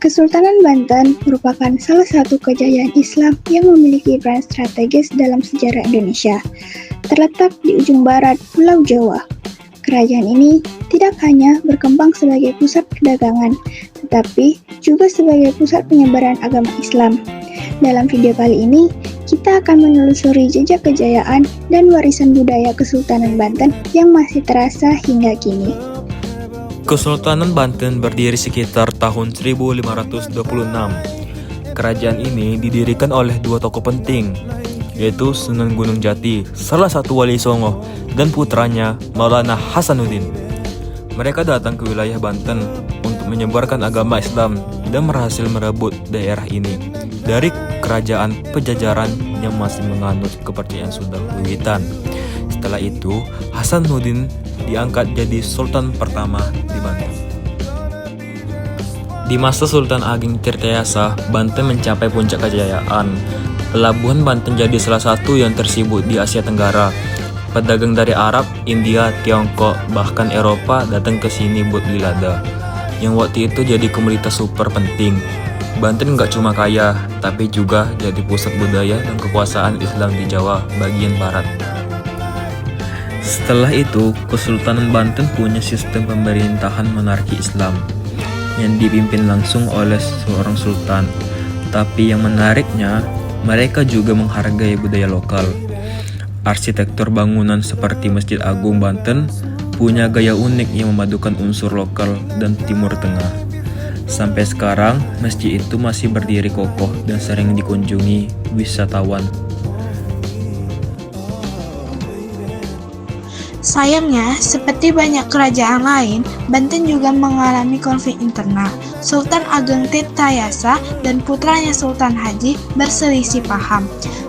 Kesultanan Banten merupakan salah satu kejayaan Islam yang memiliki peran strategis dalam sejarah Indonesia. Terletak di ujung barat Pulau Jawa, kerajaan ini tidak hanya berkembang sebagai pusat perdagangan, tetapi juga sebagai pusat penyebaran agama Islam. Dalam video kali ini, kita akan menelusuri jejak kejayaan dan warisan budaya Kesultanan Banten yang masih terasa hingga kini. Kesultanan Banten berdiri sekitar tahun 1526. Kerajaan ini didirikan oleh dua tokoh penting, yaitu Sunan Gunung Jati, salah satu wali Songo, dan putranya Maulana Hasanuddin. Mereka datang ke wilayah Banten untuk menyebarkan agama Islam dan berhasil merebut daerah ini dari kerajaan Pejajaran yang masih menganut kepercayaan Sunda Wiwitan. Setelah itu, Hasanuddin diangkat jadi Sultan pertama di Banten. Di masa Sultan Ageng Tirtayasa, Banten mencapai puncak kejayaan. Pelabuhan Banten jadi salah satu yang tersibuk di Asia Tenggara. Pedagang dari Arab, India, Tiongkok, bahkan Eropa datang ke sini buat beli lada, yang waktu itu jadi komoditas super penting. Banten nggak cuma kaya, tapi juga jadi pusat budaya dan kekuasaan Islam di Jawa bagian barat. Setelah itu, Kesultanan Banten punya sistem pemerintahan monarki Islam yang dipimpin langsung oleh seorang sultan. Tapi yang menariknya, mereka juga menghargai budaya lokal. Arsitektur bangunan seperti Masjid Agung Banten punya gaya unik yang memadukan unsur lokal dan Timur Tengah. Sampai sekarang, masjid itu masih berdiri kokoh dan sering dikunjungi wisatawan. Sayangnya, seperti banyak kerajaan lain, Banten juga mengalami konflik internal. Sultan Ageng Tirtayasa dan putranya Sultan Haji berselisih paham.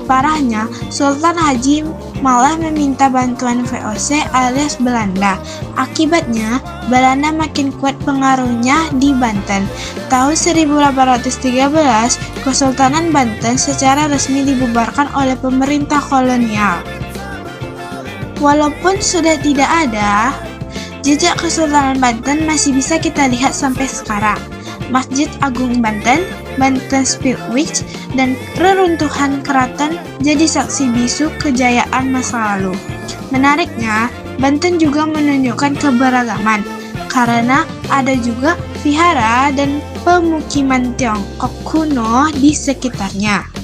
Parahnya, Sultan Haji malah meminta bantuan VOC alias Belanda. Akibatnya, Belanda makin kuat pengaruhnya di Banten. Tahun 1813, Kesultanan Banten secara resmi dibubarkan oleh pemerintah kolonial. Walaupun sudah tidak ada, jejak Kesultanan Banten masih bisa kita lihat sampai sekarang. Masjid Agung Banten, Banten Spillwitch, dan reruntuhan keraton jadi saksi bisu kejayaan masa lalu. Menariknya, Banten juga menunjukkan keberagaman, karena ada juga vihara dan pemukiman Tiongkok kuno di sekitarnya.